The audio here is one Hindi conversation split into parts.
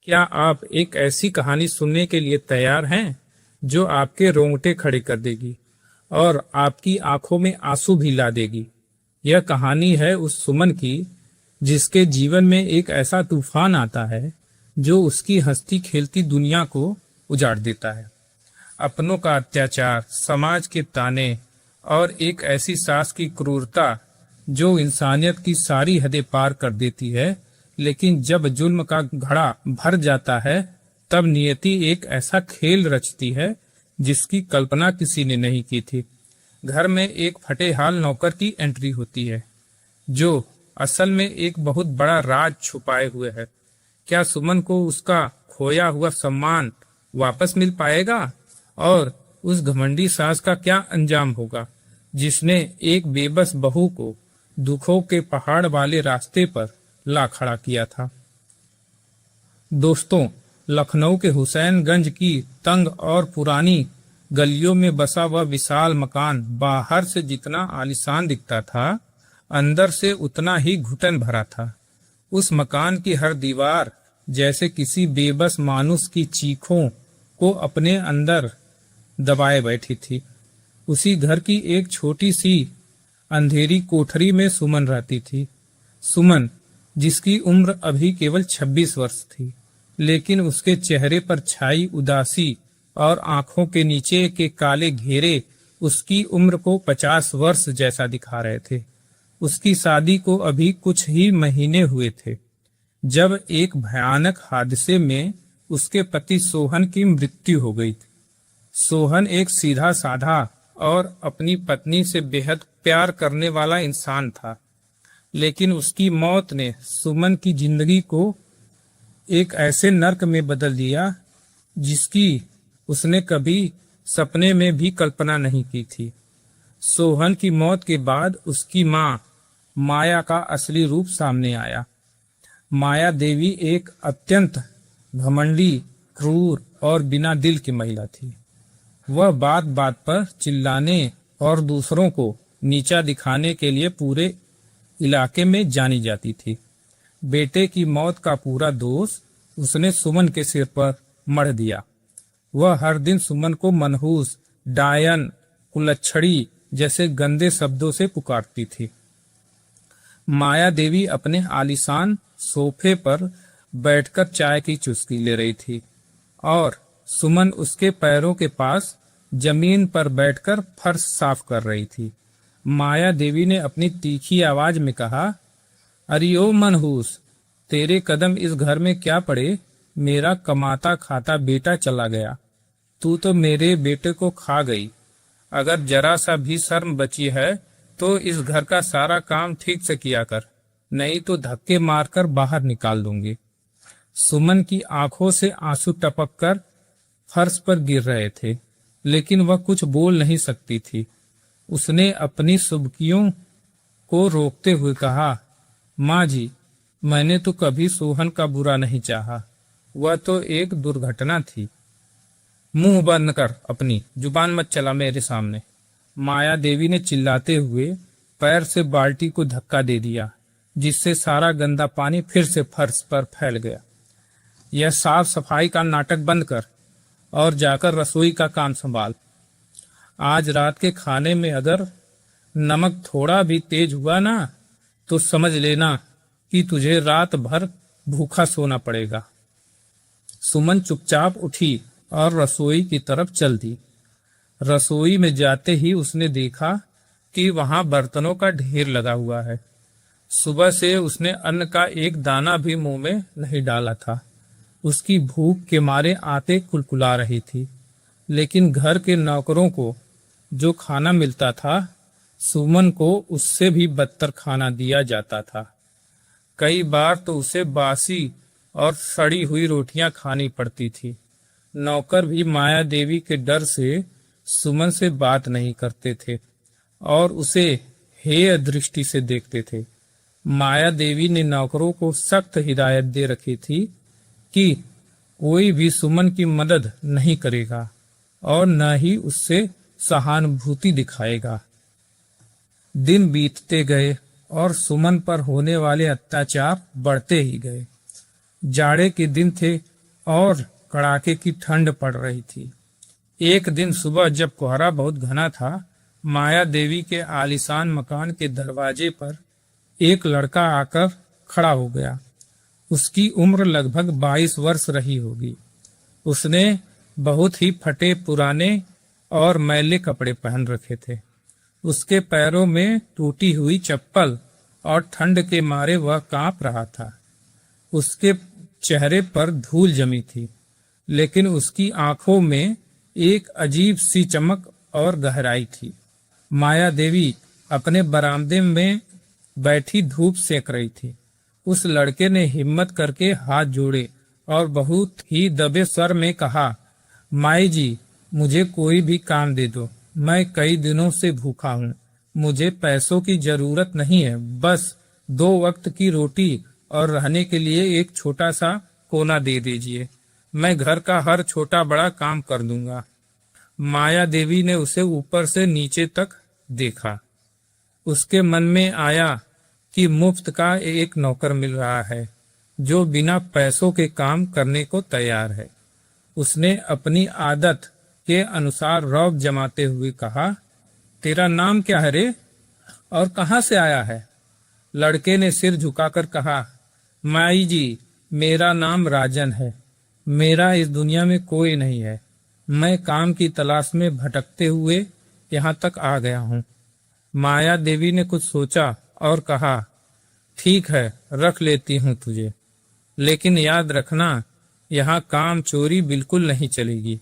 क्या आप एक ऐसी कहानी सुनने के लिए तैयार हैं जो आपके रोंगटे खड़े कर देगी और आपकी आंखों में आंसू भी ला देगी? यह कहानी है उस सुमन की जिसके जीवन में एक ऐसा तूफान आता है जो उसकी हंसती खेलती दुनिया को उजाड़ देता है। अपनों का अत्याचार, समाज के ताने और एक ऐसी सास की क्रूरता जो इंसानियत की सारी हदें पार कर देती है। लेकिन जब जुल्म का घड़ा भर जाता है तब नियति एक ऐसा खेल रचती है जिसकी कल्पना किसी ने नहीं की थी। घर में एक फटे हाल नौकर की एंट्री होती है जो असल में एक बहुत बड़ा राज छुपाए हुए है। क्या सुमन को उसका खोया हुआ सम्मान वापस मिल पाएगा और उस घमंडी सास का क्या अंजाम होगा जिसने एक बेबस बहू को दुखों के पहाड़ वाले रास्ते पर ला खड़ा किया था? दोस्तों, लखनऊ के हुसैनगंज की तंग और पुरानी गलियों में बसा वह विशाल मकान बाहर से जितना आलीशान दिखता था, अंदर से उतना ही घुटन भरा था। उस मकान की हर दीवार जैसे किसी बेबस मानुस की चीखों को अपने अंदर दबाए बैठी थी। उसी घर की एक छोटी सी अंधेरी कोठरी में सुमन रहती थी। सुमन, जिसकी उम्र अभी केवल 26 वर्ष थी, लेकिन उसके चेहरे पर छाई उदासी और आंखों के नीचे के काले घेरे उसकी उम्र को 50 वर्ष जैसा दिखा रहे थे। उसकी शादी को अभी कुछ ही महीने हुए थे जब एक भयानक हादसे में उसके पति सोहन की मृत्यु हो गई थी। सोहन एक सीधा साधा और अपनी पत्नी से बेहद प्यार करने वाला इंसान था, लेकिन उसकी मौत ने सुमन की जिंदगी को एक ऐसे नर्क में बदल दिया जिसकी उसने कभी सपने में भी कल्पना नहीं की थी। सोहन की मौत के बाद उसकी मां माया का असली रूप सामने आया। माया देवी एक अत्यंत घमंडी, क्रूर और बिना दिल की महिला थी। वह बात बात पर चिल्लाने और दूसरों को नीचा दिखाने के लिए पूरे इलाके में जानी जाती थी। बेटे की मौत का पूरा दोष उसने सुमन के सिर पर मढ़ दिया। वह हर दिन सुमन को मनहूस, डायन, कुलच्छड़ी जैसे गंदे शब्दों से पुकारती थी। माया देवी अपने आलीशान सोफे पर बैठकर चाय की चुस्की ले रही थी और सुमन उसके पैरों के पास जमीन पर बैठकर फर्श साफ कर रही थी। माया देवी ने अपनी तीखी आवाज में कहा, अरे ओ मनहूस, तेरे कदम इस घर में क्या पड़े? मेरा कमाता खाता बेटा चला गया, तू तो मेरे बेटे को खा गई। अगर जरा सा भी शर्म बची है तो इस घर का सारा काम ठीक से किया कर, नहीं तो धक्के मारकर बाहर निकाल दूंगी। सुमन की आंखों से आंसू टपक कर फर्श पर गिर रहे थे, लेकिन वह कुछ बोल नहीं सकती थी। उसने अपनी सुबकियों को रोकते हुए कहा, माँ जी, मैंने तो कभी सोहन का बुरा नहीं चाहा, वह तो एक दुर्घटना थी। मुंह बंद कर, अपनी जुबान मत चला मेरे सामने। माया देवी ने चिल्लाते हुए पैर से बाल्टी को धक्का दे दिया, जिससे सारा गंदा पानी फिर से फर्श पर फैल गया। यह साफ सफाई का नाटक बंद कर और जाकर रसोई का काम संभाल। आज रात के खाने में अगर नमक थोड़ा भी तेज हुआ ना तो समझ लेना कि तुझे रात भर भूखा सोना पड़ेगा। सुमन चुपचाप उठी और रसोई की तरफ चल दी। रसोई में जाते ही उसने देखा कि वहां बर्तनों का ढेर लगा हुआ है। सुबह से उसने अन्न का एक दाना भी मुंह में नहीं डाला था। उसकी भूख के मारे आंतें कुलकुला रही थी, लेकिन घर के नौकरों को जो खाना मिलता था, सुमन को उससे भी बदतर खाना दिया जाता था। कई बार तो उसे बासी और सड़ी हुई रोटियां खानी पड़ती थी। नौकर भी माया देवी के डर से सुमन से बात नहीं करते थे और उसे हेय दृष्टि से देखते थे। माया देवी ने नौकरों को सख्त हिदायत दे रखी थी कि कोई भी सुमन की मदद नहीं करेगा और न ही उससे सहानुभूति दिखाएगा। दिन बीतते गए और सुमन पर होने वाले अत्याचार बढ़ते ही गए। जाड़े के दिन थे और कड़ाके की ठंड पड़ रही थी। एक दिन सुबह जब कोहरा बहुत घना था, माया देवी के आलीशान मकान के दरवाजे पर एक लड़का आकर खड़ा हो गया। उसकी उम्र लगभग 22 वर्ष रही होगी। उसने बहुत ही फटे पुराने और मैले कपड़े पहन रखे थे। उसके पैरों में टूटी हुई चप्पल और ठंड के मारे वह कांप रहा था। उसके चेहरे पर धूल जमी थी, लेकिन उसकी आंखों में एक अजीब सी चमक और गहराई थी। माया देवी अपने बरामदे में बैठी धूप सेक रही थी। उस लड़के ने हिम्मत करके हाथ जोड़े और बहुत ही दबे स्वर में कहा, माई जी, मुझे कोई भी काम दे दो। मैं कई दिनों से भूखा हूँ। मुझे पैसों की जरूरत नहीं है, बस 2 वक्त की रोटी और रहने के लिए एक छोटा सा कोना दे दीजिए। मैं घर का हर छोटा बड़ा काम कर दूंगा। माया देवी ने उसे ऊपर से नीचे तक देखा। उसके मन में आया कि मुफ्त का एक नौकर मिल रहा है जो बिना पैसों के काम करने को तैयार है। उसने अपनी आदत के अनुसार रौब जमाते हुए कहा, तेरा नाम क्या है रे, और कहाँ से आया है? लड़के ने सिर झुकाकर कहा, माई जी, मेरा नाम राजन है। मेरा इस दुनिया में कोई नहीं है। मैं काम की तलाश में भटकते हुए यहाँ तक आ गया हूँ। माया देवी ने कुछ सोचा और कहा, ठीक है, रख लेती हूँ तुझे, लेकिन याद रखना, यहाँ काम चोरी बिल्कुल नहीं चलेगी।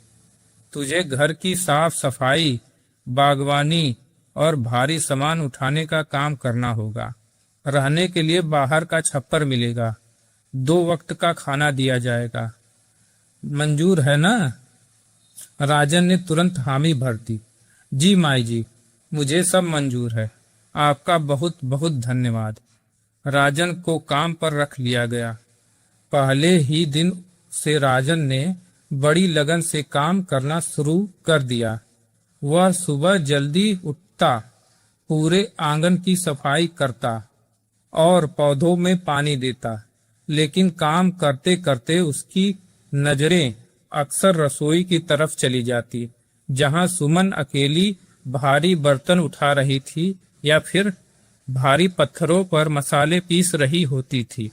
तुझे घर की साफ सफाई, बागवानी और भारी सामान उठाने का काम करना होगा। रहने के लिए बाहर का छप्पर मिलेगा। 2 वक्त का खाना दिया जाएगा। मंजूर है ना? राजन ने तुरंत हामी भर दी। जी माई जी, मुझे सब मंजूर है। आपका बहुत बहुत धन्यवाद। राजन को काम पर रख लिया गया। पहले ही दिन से राजन ने बड़ी लगन से काम करना शुरू कर दिया। वह सुबह जल्दी उठता, पूरे आंगन की सफाई करता और पौधों में पानी देता, लेकिन काम करते करते उसकी नजरें अक्सर रसोई की तरफ चली जाती, जहां सुमन अकेली भारी बर्तन उठा रही थी या फिर भारी पत्थरों पर मसाले पीस रही होती थी।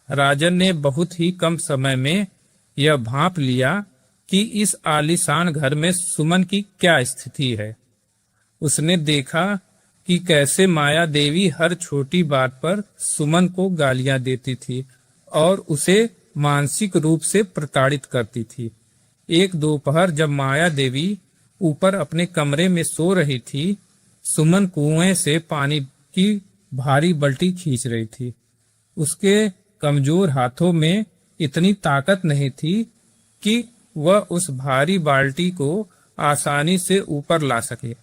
राजन ने बहुत ही कम समय में यह भांप लिया कि इस आलीशान घर में सुमन की क्या स्थिति है। उसने देखा कि कैसे माया देवी हर छोटी बात पर सुमन को गालियां देती थी और उसे मानसिक रूप से प्रताड़ित करती थी। एक दोपहर जब माया देवी ऊपर अपने कमरे में सो रही थी, सुमन कुएं से पानी की भारी बाल्टी खींच रही थी। उसके कमजोर हाथों में इतनी ताकत नहीं थी कि वह उस भारी बाल्टी को आसानी से ऊपर ला सके।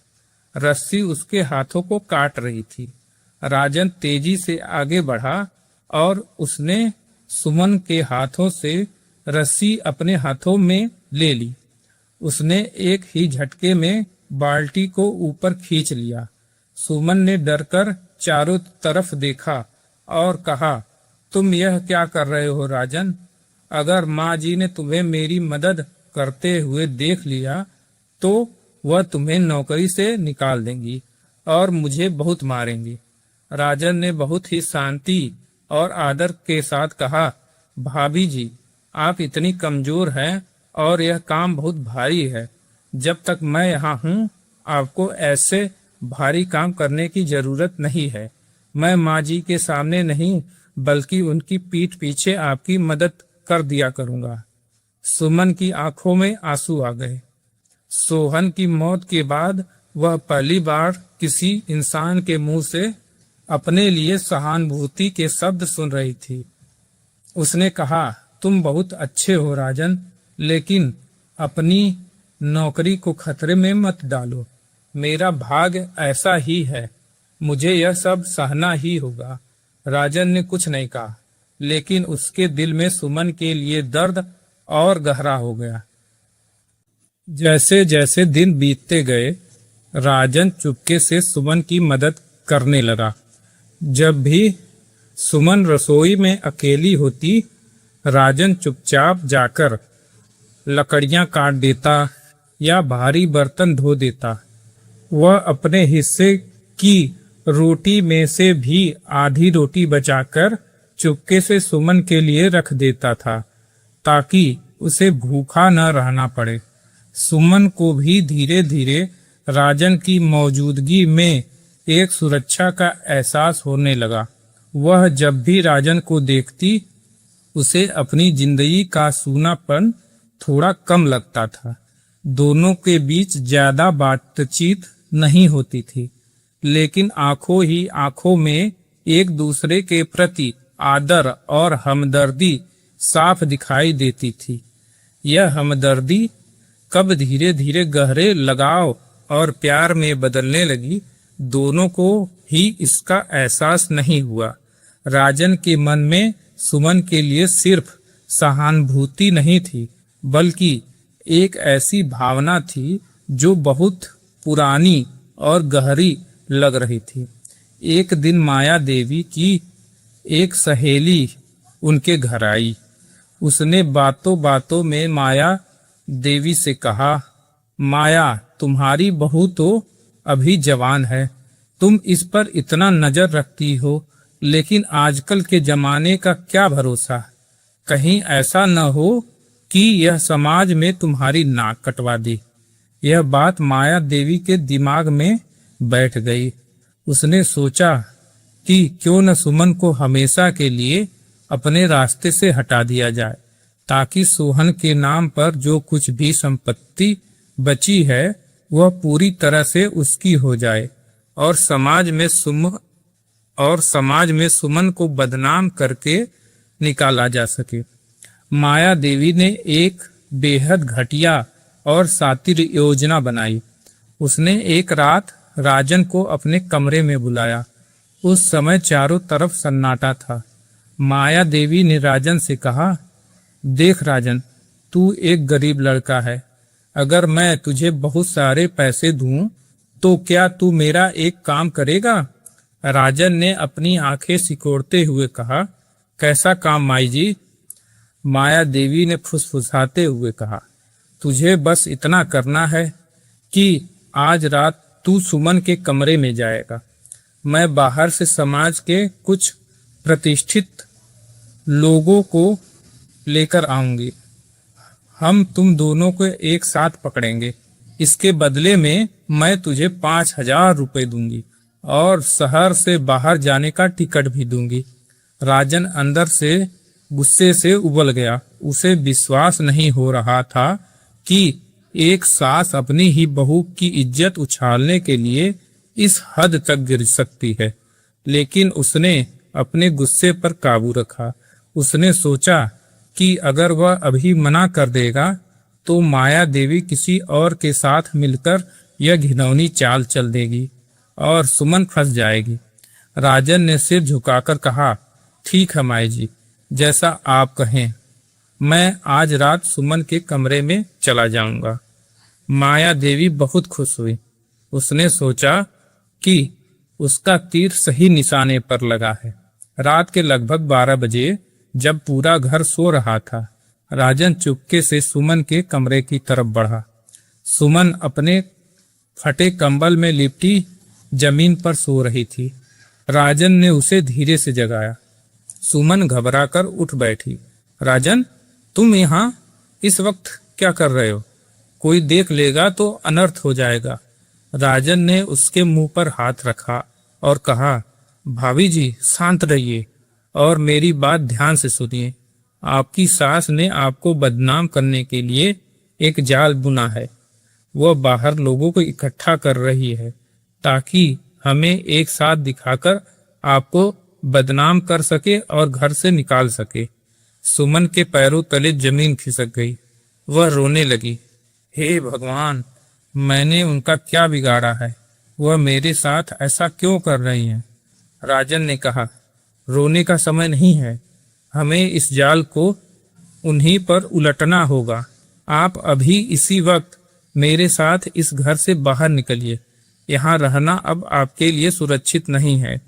रस्सी उसके हाथों को काट रही थी। राजन तेजी से आगे बढ़ा और उसने सुमन के हाथों से रस्सी अपने हाथों में ले ली। उसने एक ही झटके में बाल्टी को ऊपर खींच लिया। सुमन ने डरकर चारों तरफ देखा और कहा, तुम यह क्या कर रहे हो राजन? अगर माँ जी ने तुम्हें मेरी मदद करते हुए देख लिया तो वह तुम्हें नौकरी से निकाल देंगी और मुझे बहुत मारेंगी। राजन ने बहुत ही शांति और आदर के साथ कहा, भाभी जी, आप इतनी कमजोर हैं और यह काम बहुत भारी है। जब तक मैं यहाँ हूँ, आपको ऐसे भारी काम करने की जरूरत नहीं है। मैं माँ जी के सामने नहीं बल्कि उनकी पीठ पीछे आपकी मदद कर दिया करूंगा। सुमन की आंखों में आंसू आ गए। सोहन की मौत के बाद वह पहली बार किसी इंसान के मुंह से अपने लिए सहानुभूति के शब्द सुन रही थी। उसने कहा, तुम बहुत अच्छे हो राजन, लेकिन अपनी नौकरी को खतरे में मत डालो। मेरा भाग्य ऐसा ही है, मुझे यह सब सहना ही होगा। राजन ने कुछ नहीं कहा, लेकिन उसके दिल में सुमन के लिए दर्द और गहरा हो गया। जैसे जैसे दिन बीतते गए, राजन चुपके से सुमन की मदद करने लगा। जब भी सुमन रसोई में अकेली होती, राजन चुपचाप जाकर लकड़ियां काट देता या भारी बर्तन धो देता। वह अपने हिस्से की रोटी में से भी आधी रोटी बचाकर चुपके से सुमन के लिए रख देता था, ताकि उसे भूखा न रहना पड़े। सुमन को भी धीरे धीरे राजन की मौजूदगी में एक सुरक्षा का एहसास होने लगा। वह जब भी राजन को देखती, उसे अपनी जिंदगी का सूनापन थोड़ा कम लगता था। दोनों के बीच ज्यादा बातचीत नहीं होती थी, लेकिन आंखों ही आंखों में एक दूसरे के प्रति आदर और हमदर्दी साफ दिखाई देती थी। यह हमदर्दी कब धीरे धीरे गहरे लगाव और प्यार में बदलने लगी, दोनों को ही इसका एहसास नहीं हुआ। राजन के मन में सुमन के लिए सिर्फ सहानुभूति नहीं थी, बल्कि एक ऐसी भावना थी जो बहुत पुरानी और गहरी लग रही थी। एक दिन माया देवी की एक सहेली उनके घर आई। उसने बातों बातों में माया देवी से कहा, माया, तुम्हारी बहू तो अभी जवान है, तुम इस पर इतना नजर रखती हो, लेकिन आजकल के जमाने का क्या भरोसा, कहीं ऐसा न हो कि यह समाज में तुम्हारी नाक कटवा दे। यह बात माया देवी के दिमाग में बैठ गई। उसने सोचा कि क्यों न सुमन को हमेशा के लिए अपने रास्ते से हटा दिया जाए, ताकि सोहन के नाम पर जो कुछ भी संपत्ति बची है वह पूरी तरह से उसकी हो जाए और समाज में सुमन को बदनाम करके निकाला जा सके। माया देवी ने एक बेहद घटिया और शातिर योजना बनाई। उसने एक रात राजन को अपने कमरे में बुलाया। उस समय चारों तरफ सन्नाटा था। माया देवी ने राजन से कहा, देख राजन, तू एक गरीब लड़का है। अगर मैं तुझे बहुत सारे पैसे दूं तो क्या तू मेरा एक काम करेगा? राजन ने अपनी आंखें सिकोड़ते हुए कहा, कैसा काम माई जी? माया देवी ने फुसफुसाते हुए कहा, तुझे बस इतना करना है कि आज रात तू सुमन के कमरे में जाएगा। मैं बाहर से समाज के कुछ प्रतिष्ठित लोगों को लेकर आऊंगी। हम तुम दोनों को एक साथ पकड़ेंगे। इसके बदले में मैं तुझे 5,000 रुपए दूंगी और शहर से बाहर जाने का टिकट भी दूंगी। राजन अंदर से गुस्से से उबल गया। उसे विश्वास नहीं हो रहा था कि एक सास अपनी ही बहू की इज्जत उछालने के लिए इस हद तक गिर सकती है, लेकिन उसने अपने गुस्से पर काबू रखा। उसने सोचा कि अगर वह अभी मना कर देगा तो माया देवी किसी और के साथ मिलकर यह घिनौनी चाल चल देगी और सुमन फंस जाएगी। राजन ने सिर झुकाकर कहा, ठीक है माई जी, जैसा आप कहें। मैं आज रात सुमन के कमरे में चला जाऊंगा। माया देवी बहुत खुश हुई। उसने सोचा कि उसका तीर सही निशाने पर लगा है। रात के लगभग 12 बजे जब पूरा घर सो रहा था, राजन चुपके से सुमन के कमरे की तरफ बढ़ा। सुमन अपने फटे कंबल में लिपटी जमीन पर सो रही थी। राजन ने उसे धीरे से जगाया। सुमन घबराकर उठ बैठी। राजन, तुम यहाँ इस वक्त क्या कर रहे हो? कोई देख लेगा तो अनर्थ हो जाएगा। राजन ने उसके मुंह पर हाथ रखा और कहा, भाभी जी, शांत रहिए और मेरी बात ध्यान से सुनिए। आपकी सास ने आपको बदनाम करने के लिए एक जाल बुना है। वह बाहर लोगों को इकट्ठा कर रही है ताकि हमें एक साथ दिखाकर आपको बदनाम कर सके और घर से निकाल सके। सुमन के पैरों तले जमीन खिसक गई। वह रोने लगी। हे भगवान, मैंने उनका क्या बिगाड़ा है? वह मेरे साथ ऐसा क्यों कर रही हैं? राजन ने कहा, रोने का समय नहीं है। हमें इस जाल को उन्हीं पर उलटना होगा। आप अभी इसी वक्त मेरे साथ इस घर से बाहर निकलिए। यहाँ रहना अब आपके लिए सुरक्षित नहीं है।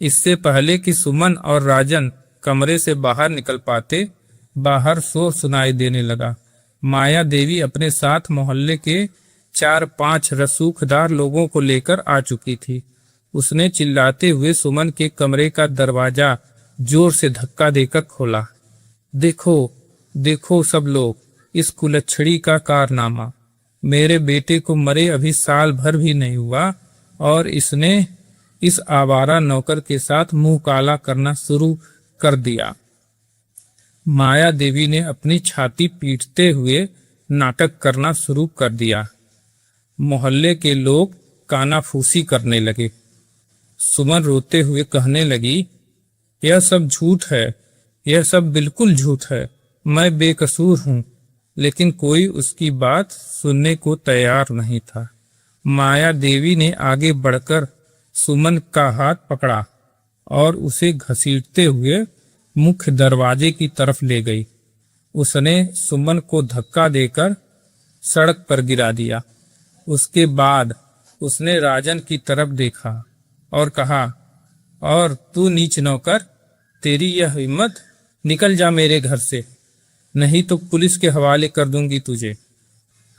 इससे पहले कि सुमन और राजन कमरे से बाहर निकल पाते, बाहर शोर सुनाई देने लगा। माया देवी अपने साथ मोहल्ले के 4-5 रसूखदार लोगों को लेकर आ चुकी थी। उसने चिल्लाते हुए सुमन के कमरे का दरवाजा जोर से धक्का देकर खोला। देखो देखो सब लोग, इस कुलच्छड़ी का कारनामा। मेरे बेटे को मरे अभी साल भर भी नहीं हुआ और इसने इस आवारा नौकर के साथ मुंह काला करना शुरू कर दिया। माया देवी ने अपनी छाती पीटते हुए नाटक करना शुरू कर दिया। मोहल्ले के लोग कानाफूसी करने लगे। सुमन रोते हुए कहने लगी, यह सब झूठ है, यह सब बिल्कुल झूठ है। मैं बेकसूर हूं। लेकिन कोई उसकी बात सुनने को तैयार नहीं था। माया देवी ने आगे बढ़कर सुमन का हाथ पकड़ा और उसे घसीटते हुए मुख्य दरवाजे की तरफ ले गई। उसने सुमन को धक्का देकर सड़क पर गिरा दिया। उसके बाद उसने राजन की तरफ देखा और कहा, और तू नीच नौकर, तेरी यह हिम्मत, निकल जा मेरे घर से, नहीं तो पुलिस के हवाले कर दूंगी तुझे।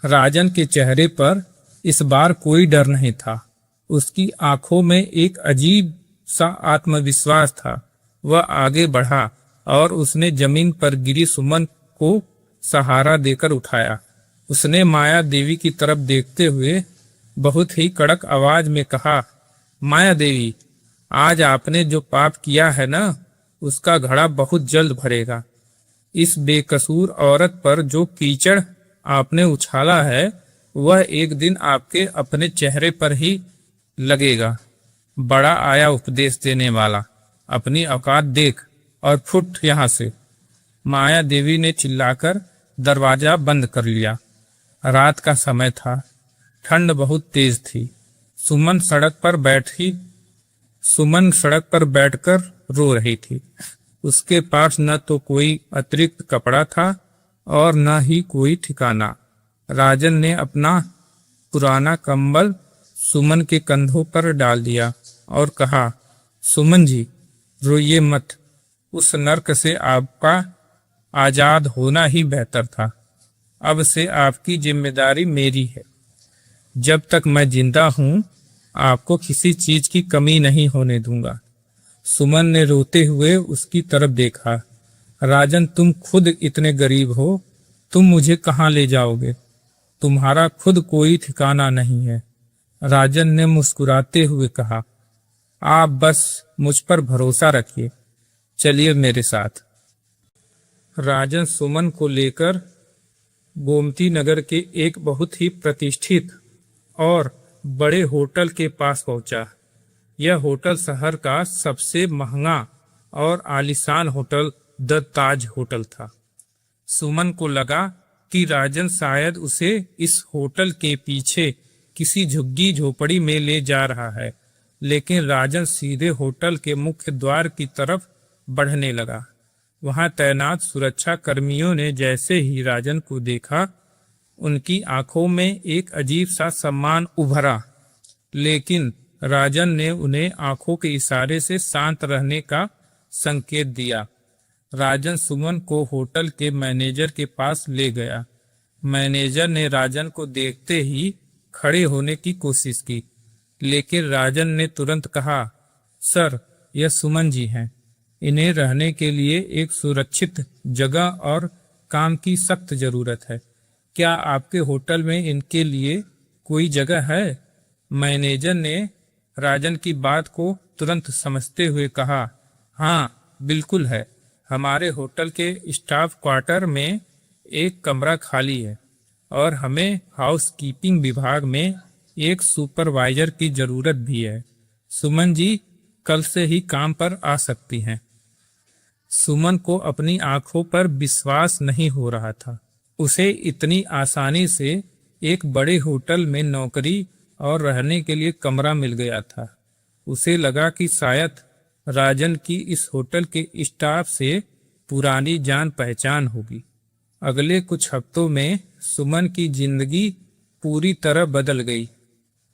राजन के चेहरे पर इस बार कोई डर नहीं था। उसकी आंखों में एक अजीब सा आत्मविश्वास था। वह आगे बढ़ा और उसने जमीन पर गिरी सुमन को सहारा देकर उठाया। उसने माया देवी की तरफ देखते हुए बहुत ही कड़क आवाज में कहा, माया देवी, आज आपने जो पाप किया है ना, उसका घड़ा बहुत जल्द भरेगा। इस बेकसूर औरत पर जो कीचड़ आपने उछाला है, वह एक दिन आपके अपने चेहरे पर ही लगेगा। बड़ा आया उपदेश देने वाला, अपनी औकात देख और फुट यहां से। माया देवी ने चिल्लाकर दरवाजा बंद कर लिया। रात का समय था, ठंड बहुत तेज थी। सुमन सड़क पर बैठकर रो रही थी। उसके पास न तो कोई अतिरिक्त कपड़ा था और न ही कोई ठिकाना। राजन ने अपना पुराना कंबल सुमन के कंधों पर डाल दिया और कहा, सुमन जी, रोइए मत। उस नर्क से आपका आजाद होना ही बेहतर था। अब से आपकी जिम्मेदारी मेरी है। जब तक मैं जिंदा हूं, आपको किसी चीज की कमी नहीं होने दूंगा। सुमन ने रोते हुए उसकी तरफ देखा। राजन, तुम खुद इतने गरीब हो, तुम मुझे कहाँ ले जाओगे? तुम्हारा खुद कोई ठिकाना नहीं है। राजन ने मुस्कुराते हुए कहा, आप बस मुझ पर भरोसा रखिए, चलिए मेरे साथ। राजन सुमन को लेकर गोमती नगर के एक बहुत ही प्रतिष्ठित और बड़े होटल के पास पहुंचा। यह होटल शहर का सबसे महंगा और आलीशान होटल द ताज होटल था। सुमन को लगा कि राजन शायद उसे इस होटल के पीछे किसी झुग्गी झोपड़ी में ले जा रहा है, लेकिन राजन सीधे होटल के मुख्य द्वार की तरफ बढ़ने लगा। वहां तैनात सुरक्षा कर्मियों ने जैसे ही राजन को देखा, उनकी आंखों में एक अजीब सा सम्मान उभरा, लेकिन राजन ने उन्हें आंखों के इशारे से शांत रहने का संकेत दिया। राजन सुमन को होटल के मैनेजर के पास ले गया। मैनेजर ने राजन को देखते ही खड़े होने की कोशिश की, लेकिन राजन ने तुरंत कहा, सर, यह सुमन जी हैं। इन्हें रहने के लिए एक सुरक्षित जगह और काम की सख्त जरूरत है। क्या आपके होटल में इनके लिए कोई जगह है? मैनेजर ने राजन की बात को तुरंत समझते हुए कहा, हाँ, बिल्कुल है। हमारे होटल के स्टाफ क्वार्टर में एक कमरा खाली है और हमें हाउसकीपिंग विभाग में एक सुपरवाइजर की जरूरत भी है। सुमन जी कल से ही काम पर आ सकती हैं। सुमन को अपनी आंखों पर विश्वास नहीं हो रहा था। उसे इतनी आसानी से एक बड़े होटल में नौकरी और रहने के लिए कमरा मिल गया था। उसे लगा कि शायद राजन की इस होटल के स्टाफ से पुरानी जान पहचान होगी। अगले कुछ हफ्तों में सुमन की जिंदगी पूरी तरह बदल गई।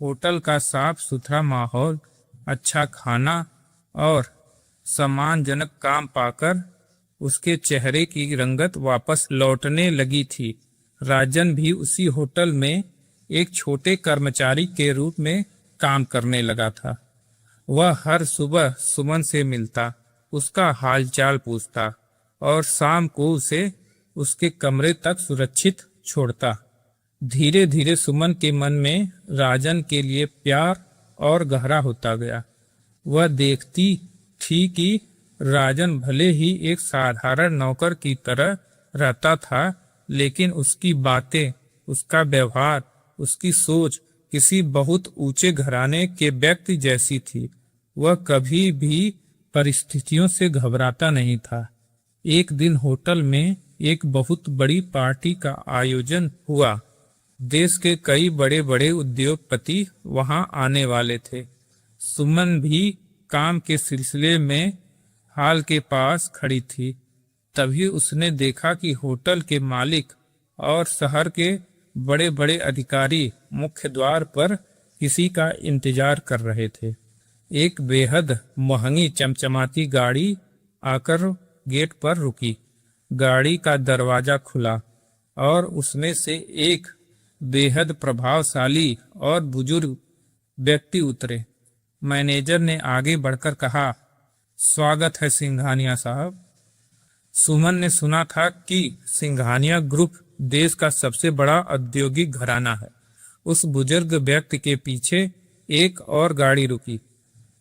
होटल का साफ सुथरा माहौल, अच्छा खाना और सम्मानजनक काम पाकर उसके चेहरे की रंगत वापस लौटने लगी थी। राजन भी उसी होटल में एक छोटे कर्मचारी के रूप में काम करने लगा था। वह हर सुबह सुमन से मिलता, उसका हालचाल पूछता और शाम को उसे उसके कमरे तक सुरक्षित छोड़ता। धीरे धीरे सुमन के मन में राजन के लिए प्यार और गहरा होता गया। वह देखती थी कि राजन भले ही एक साधारण नौकर की तरह रहता था, लेकिन उसकी बातें, उसका व्यवहार, उसकी सोच किसी बहुत ऊंचे घराने के व्यक्ति जैसी थी। वह कभी भी परिस्थितियों से घबराता नहीं था। एक दिन होटल में एक बहुत बड़ी पार्टी का आयोजन हुआ। देश के कई बड़े बड़े उद्योगपति वहां आने वाले थे। सुमन भी काम के सिलसिले में हॉल के पास खड़ी थी। तभी उसने देखा कि होटल के मालिक और शहर के बड़े बड़े अधिकारी मुख्य द्वार पर किसी का इंतजार कर रहे थे। एक बेहद महंगी चमचमाती गाड़ी आकर गेट पर रुकी। गाड़ी का दरवाजा खुला और उसमें से एक बेहद प्रभावशाली और बुजुर्ग व्यक्ति उतरे। मैनेजर ने आगे बढ़कर कहा, स्वागत है सिंघानिया साहब। सुमन ने सुना था कि सिंघानिया ग्रुप देश का सबसे बड़ा औद्योगिक घराना है। उस बुजुर्ग व्यक्ति के पीछे एक और गाड़ी रुकी।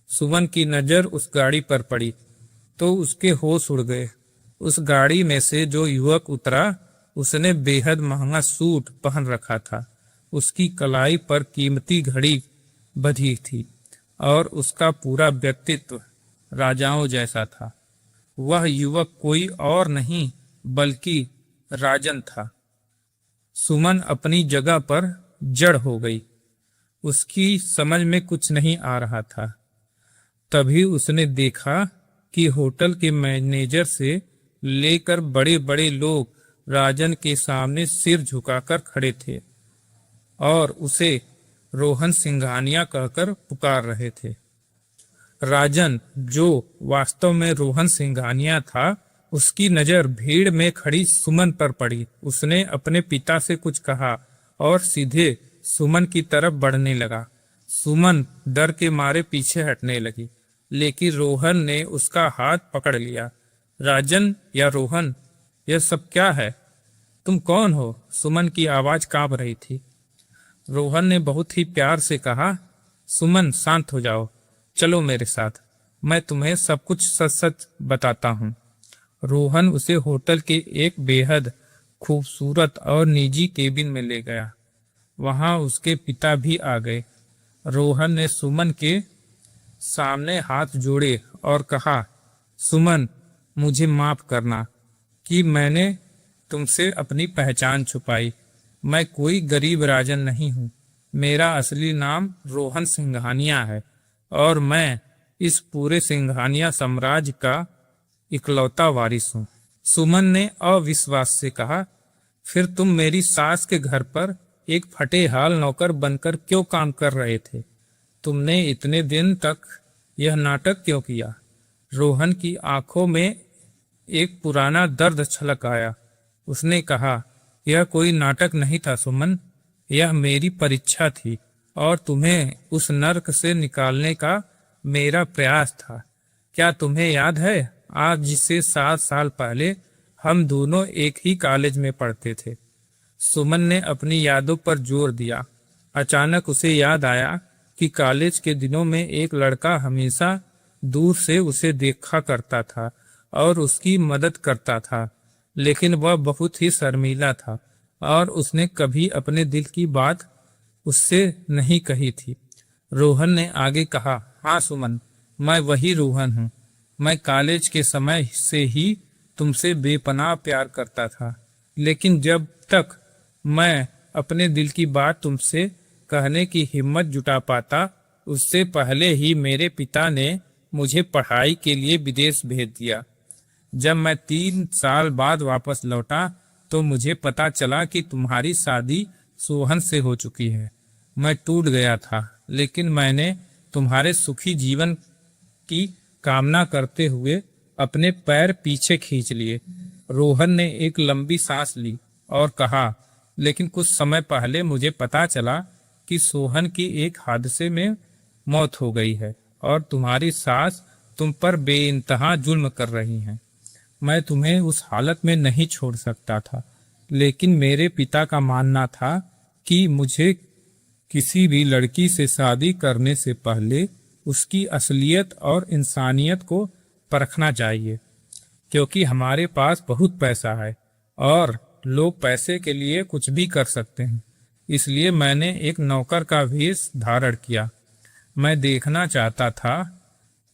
सुमन की नजर उस गाड़ी पर पड़ी तो उसके होश उड़ गए। उस गाड़ी में से जो युवक उतरा, उसने बेहद महंगा सूट पहन रखा था। उसकी कलाई पर कीमती घड़ी बंधी थी और उसका पूरा व्यक्तित्व राजाओं जैसा था। वह युवक कोई और नहीं बल्कि राजन था। सुमन अपनी जगह पर जड़ हो गई। उसकी समझ में कुछ नहीं आ रहा था। तभी उसने देखा कि होटल के मैनेजर से लेकर बड़े बड़े लोग राजन के सामने सिर झुकाकर खड़े थे और उसे रोहन सिंघानिया कहकर पुकार रहे थे। राजन, जो वास्तव में रोहन सिंघानिया था, उसकी नजर भीड़ में खड़ी सुमन पर पड़ी। उसने अपने पिता से कुछ कहा और सीधे सुमन की तरफ बढ़ने लगा। सुमन डर के मारे पीछे हटने लगी, लेकिन रोहन ने उसका हाथ पकड़ लिया। राजन या रोहन, यह सब क्या है? तुम कौन हो? सुमन की आवाज कांप रही थी। रोहन ने बहुत ही प्यार से कहा, सुमन शांत हो जाओ, चलो मेरे साथ, मैं तुम्हें सब कुछ सच सच बताता हूँ। रोहन उसे होटल के एक बेहद खूबसूरत और निजी केबिन में ले गया। वहां उसके पिता भी आ गए। रोहन ने सुमन के सामने हाथ जोड़े और कहा, सुमन, मुझे माफ करना कि मैंने तुमसे अपनी पहचान छुपाई। मैं कोई गरीब राजन नहीं हूँ। मेरा असली नाम रोहन सिंघानिया है और मैं इस पूरे सिंघानिया साम्राज्य का इकलौता वारिस हूँ। सुमन ने अविश्वास से कहा, फिर तुम मेरी सास के घर पर एक फटे हाल नौकर बनकर क्यों काम कर रहे थे? तुमने इतने दिन तक यह नाटक क्यों किया? रोहन की आंखों में एक पुराना दर्द छलक आया। उसने कहा, यह कोई नाटक नहीं था सुमन, यह मेरी परीक्षा थी और तुम्हें उस नर्क से निकालने का मेरा प्रयास था। क्या तुम्हें याद है, आज से 7 साल पहले हम दोनों एक ही कॉलेज में पढ़ते थे? सुमन ने अपनी यादों पर जोर दिया। अचानक उसे याद आया कि कॉलेज के दिनों में एक लड़का हमेशा दूर से उसे देखा करता था और उसकी मदद करता था, लेकिन वह बहुत ही शर्मीला था और उसने कभी अपने दिल की बात उससे नहीं कही थी। रोहन ने आगे कहा, हाँ सुमन, मैं वही रोहन हूँ। मैं कॉलेज के समय से ही तुमसे बेपनाह प्यार करता था, लेकिन जब तक मैं अपने दिल की बात तुमसे कहने की हिम्मत जुटा पाता, उससे पहले ही मेरे पिता ने मुझे पढ़ाई के लिए विदेश भेज दिया। जब मैं 3 साल बाद वापस लौटा तो मुझे पता चला कि तुम्हारी शादी सोहन से हो चुकी है। मैं टूट गया था, लेकिन मैंने तुम्हारे सुखी जीवन की कामना करते हुए अपने पैर पीछे खींच लिए। रोहन ने एक लंबी सांस ली और कहा, लेकिन कुछ समय पहले मुझे पता चला कि सोहन की एक हादसे में मौत हो गई है और तुम्हारी सास तुम पर बेइंतहा जुल्म कर रही हैं। मैं तुम्हें उस हालत में नहीं छोड़ सकता था, लेकिन मेरे पिता का मानना था कि मुझे किसी भी लड़की से शादी करने से पहले उसकी असलियत और इंसानियत को परखना चाहिए, क्योंकि हमारे पास बहुत पैसा है और लोग पैसे के लिए कुछ भी कर सकते हैं। इसलिए मैंने एक नौकर का वेश धारण किया। मैं देखना चाहता था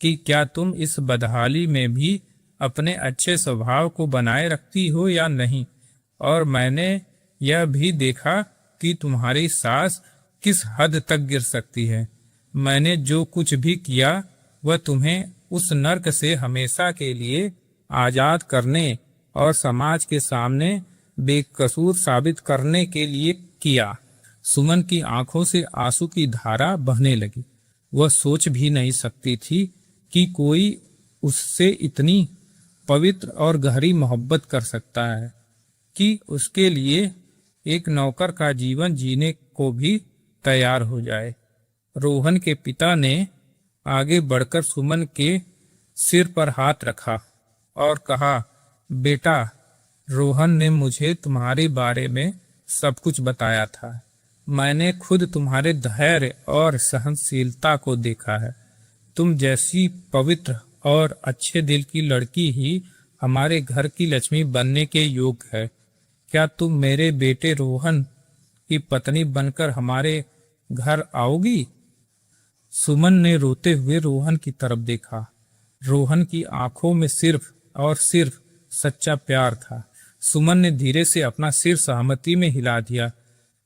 कि क्या तुम इस बदहाली में भी अपने अच्छे स्वभाव को बनाए रखती हो या नहीं, और मैंने यह भी देखा कि तुम्हारी सास किस हद तक गिर सकती है। मैंने जो कुछ भी किया वह तुम्हें उस नर्क से हमेशा के लिए आजाद करने और समाज के सामने बेकसूर साबित करने के लिए किया। सुमन की आंखों से आंसू की धारा बहने लगी। वह सोच भी नहीं सकती थी कि कोई उससे इतनी पवित्र और गहरी मोहब्बत कर सकता है कि उसके लिए एक नौकर का जीवन जीने को भी तैयार हो जाए। रोहन के पिता ने आगे बढ़कर सुमन के सिर पर हाथ रखा और कहा, बेटा, रोहन ने मुझे तुम्हारे बारे में सब कुछ बताया था। मैंने खुद तुम्हारे धैर्य और सहनशीलता को देखा है। तुम जैसी पवित्र और अच्छे दिल की लड़की ही हमारे घर की लक्ष्मी बनने के योग्य है। क्या तुम मेरे बेटे रोहन की पत्नी बनकर हमारे घर आओगी? सुमन ने रोते हुए रोहन की तरफ देखा। रोहन की आंखों में सिर्फ और सिर्फ सच्चा प्यार था। सुमन ने धीरे से अपना सिर सहमति में हिला दिया।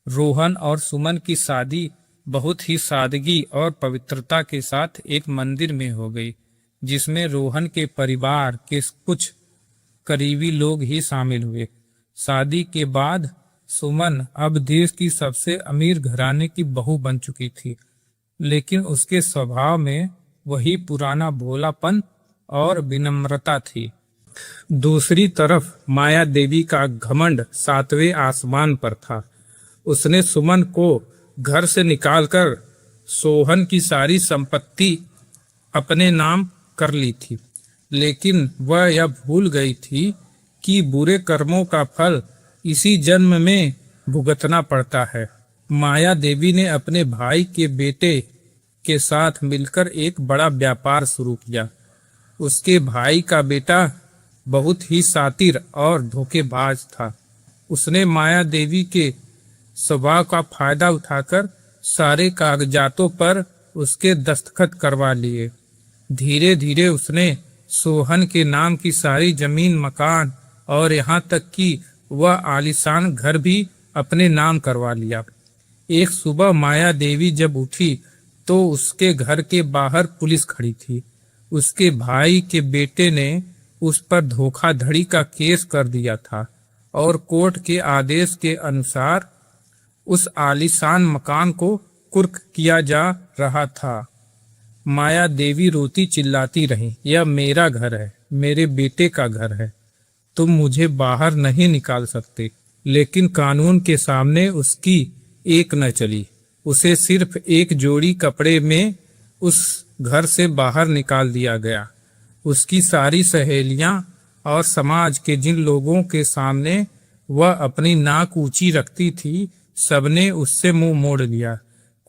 रोहन और सुमन की शादी बहुत ही सादगी और पवित्रता के साथ एक मंदिर में हो गई, जिसमें रोहन के परिवार के कुछ करीबी लोग ही शामिल हुए। शादी के बाद सुमन अब देश की सबसे अमीर घराने की बहू बन चुकी थी, लेकिन उसके स्वभाव में वही पुराना भोलापन और विनम्रता थी। दूसरी तरफ माया देवी का घमंड 7वें आसमान पर था। उसने सुमन को घर से निकालकर सोहन की सारी संपत्ति अपने नाम कर ली थी, लेकिन वह यह भूल गई थी कि बुरे कर्मों का फल इसी जन्म में भुगतना पड़ता है। माया देवी ने अपने भाई के बेटे के साथ मिलकर एक बड़ा व्यापार शुरू किया। उसके भाई का बेटा बहुत ही शातिर और धोखेबाज था। उसने माया देवी के स्वभाव का फायदा उठाकर सारे कागजातों पर उसके दस्तखत करवा लिए। धीरे धीरे उसने सोहन के नाम की सारी जमीन, मकान और यहाँ तक कि वह आलीशान घर भी अपने नाम करवा लिया। एक सुबह माया देवी जब उठी तो उसके घर के बाहर पुलिस खड़ी थी। उसके भाई के बेटे ने उस पर धोखाधड़ी का केस कर दिया था और कोर्ट के आदेश के अनुसार उस आलीशान मकान को कुर्क किया जा रहा था। माया देवी रोती चिल्लाती रही, यह मेरा घर है, मेरे बेटे का घर है, तुम मुझे बाहर नहीं निकाल सकते। लेकिन कानून के सामने उसकी एक न चली। उसे सिर्फ एक जोड़ी कपड़े में उस घर से बाहर निकाल दिया गया। उसकी सारी सहेलियां और समाज के जिन लोगों के सामने वह अपनी नाक ऊंची रखती थी, सबने उससे मुंह मोड़ लिया।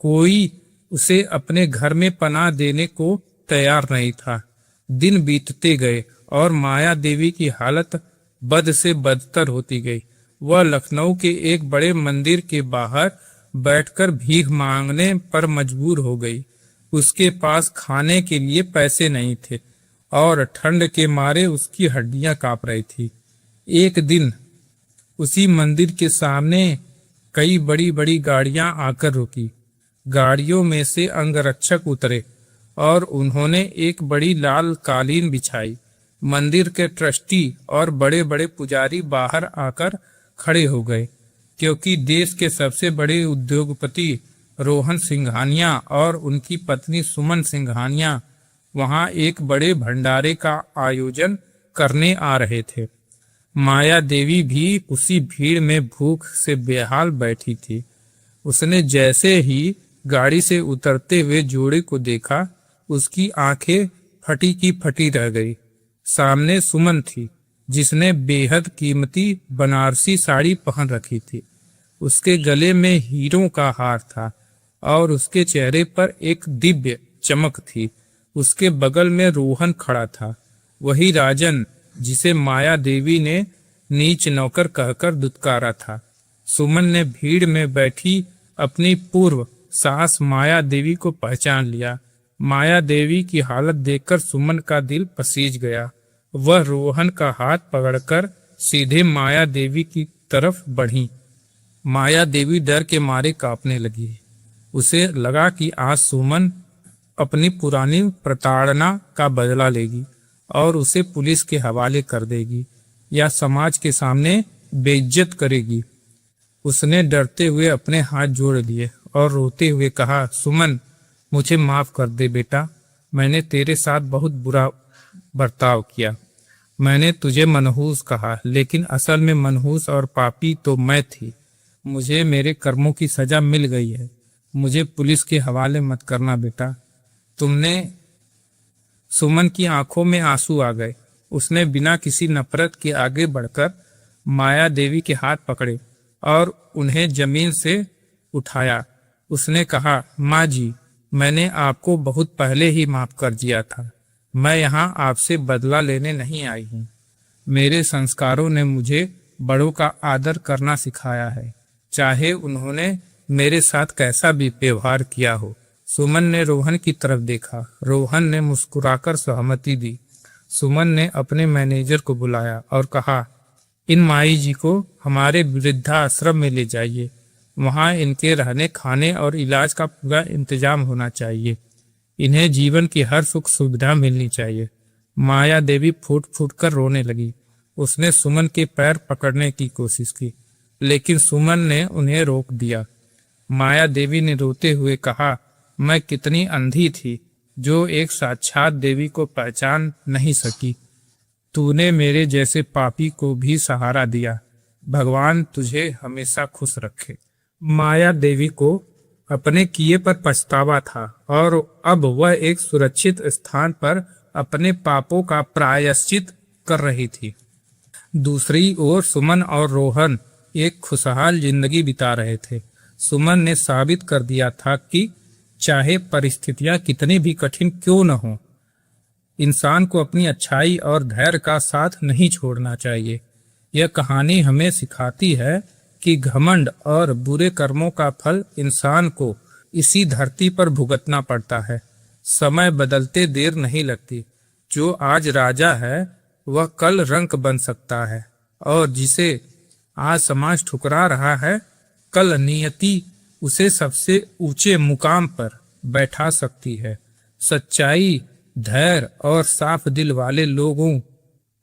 कोई उसे अपने घर में पनाह देने को तैयार नहीं था। दिन बीतते गए और माया देवी की हालत बद से बदतर होती गई। वह लखनऊ के एक बड़े मंदिर के बाहर बैठकर भीख मांगने पर मजबूर हो गई। उसके पास खाने के लिए पैसे नहीं थे और ठंड के मारे उसकी हड्डियां कांप रही थी। एक दिन उसी मंदिर के सामने कई बड़ी बड़ी गाड़ियां आकर रुकी। गाड़ियों में से अंगरक्षक उतरे और उन्होंने एक बड़ी लाल कालीन बिछाई। मंदिर के ट्रस्टी और बड़े बड़े पुजारी बाहर आकर खड़े हो गए, क्योंकि देश के सबसे बड़े उद्योगपति रोहन सिंघानिया और उनकी पत्नी सुमन सिंघानिया वहां एक बड़े भंडारे का आयोजन करने आ रहे थे। माया देवी भी उसी भीड़ में भूख से बेहाल बैठी थी। उसने जैसे ही गाड़ी से उतरते हुए जोड़े को देखा, उसकी आंखें फटी की फटी रह गई। सामने सुमन थी, जिसने बेहद कीमती बनारसी साड़ी पहन रखी थी। उसके गले में हीरों का हार था और उसके चेहरे पर एक दिव्य चमक थी। उसके बगल में रोहन खड़ा था, वही राजन जिसे माया देवी ने नीच नौकर कहकर दुत्कारा था। सुमन ने भीड़ में बैठी अपनी पूर्व सास माया देवी को पहचान लिया। माया देवी की हालत देखकर सुमन का दिल पसीज गया। वह रोहन का हाथ पकड़कर सीधे माया देवी की तरफ बढ़ी। माया देवी डर के मारे कांपने लगी। उसे लगा कि आज सुमन अपनी पुरानी प्रताड़ना का बदला लेगी और उसे पुलिस के हवाले कर देगी या समाज के सामने बेइज्जत करेगी। उसने डरते हुए अपने हाथ जोड़ लिए और रोते हुए कहा, सुमन, मुझे माफ कर दे बेटा। मैंने तेरे साथ बहुत बुरा बर्ताव किया। मैंने तुझे मनहूस कहा, लेकिन असल में मनहूस और पापी तो मैं थी। मुझे मेरे कर्मों की सजा मिल गई है। मुझे पुलिस के हवाले मत करना बेटा। तुमने सुमन की आंखों में आंसू आ गए। उसने बिना किसी नफरत के आगे बढ़कर माया देवी के हाथ पकड़े और उन्हें जमीन से उठाया। उसने कहा, माँ जी, मैंने आपको बहुत पहले ही माफ कर दिया था। मैं यहाँ आपसे बदला लेने नहीं आई हूँ। मेरे संस्कारों ने मुझे बड़ों का आदर करना सिखाया है, चाहे उन्होंने मेरे साथ कैसा भी व्यवहार किया हो। सुमन ने रोहन की तरफ देखा। रोहन ने मुस्कुराकर सहमति दी। सुमन ने अपने मैनेजर को बुलाया और कहा, इन माई जी को हमारे वृद्धाश्रम में ले जाइए। वहां इनके रहने, खाने और इलाज का पूरा इंतजाम होना चाहिए। इन्हें जीवन की हर सुख सुविधा मिलनी चाहिए। माया देवी फूट फूट कर रोने लगी। उसने सुमन के पैर पकड़ने की कोशिश की, लेकिन सुमन ने उन्हें रोक दिया। माया देवी ने रोते हुए कहा, मैं कितनी अंधी थी जो एक साक्षात देवी को पहचान नहीं सकी। तूने मेरे जैसे पापी को भी सहारा दिया। भगवान तुझे हमेशा खुश रखे। माया देवी को अपने किए पर पछतावा था और अब वह एक सुरक्षित स्थान पर अपने पापों का प्रायश्चित कर रही थी। दूसरी ओर सुमन और रोहन एक खुशहाल जिंदगी बिता रहे थे। सुमन ने साबित कर दिया था कि चाहे परिस्थितियां कितनी भी कठिन क्यों न हो, इंसान को अपनी अच्छाई और धैर्य का साथ नहीं छोड़ना चाहिए। यह कहानी हमें सिखाती है कि घमंड और बुरे कर्मों का फल इंसान को इसी धरती पर भुगतना पड़ता है। समय बदलते देर नहीं लगती। जो आज राजा है वह कल रंक बन सकता है, और जिसे आज समाज ठुकरा रहा है, कल नियति उसे सबसे ऊंचे मुकाम पर बैठा सकती है। सच्चाई, धैर्य और साफ दिल वाले लोगों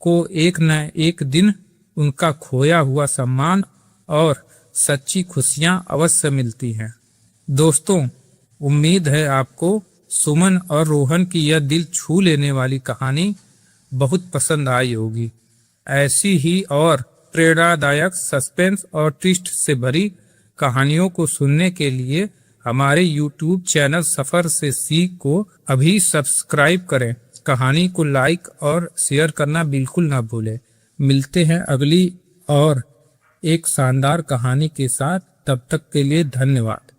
को एक न एक दिन उनका खोया हुआ सम्मान और सच्ची खुशियां अवश्य मिलती हैं। दोस्तों, उम्मीद है आपको सुमन और रोहन की यह दिल छू लेने वाली कहानी बहुत पसंद आई होगी। ऐसी ही और प्रेरणादायक, सस्पेंस और ट्विस्ट से भरी कहानियों को सुनने के लिए हमारे YouTube चैनल सफर से सीख को अभी सब्सक्राइब करें। कहानी को लाइक और शेयर करना बिल्कुल ना भूलें। मिलते हैं अगली और एक शानदार कहानी के साथ। तब तक के लिए धन्यवाद।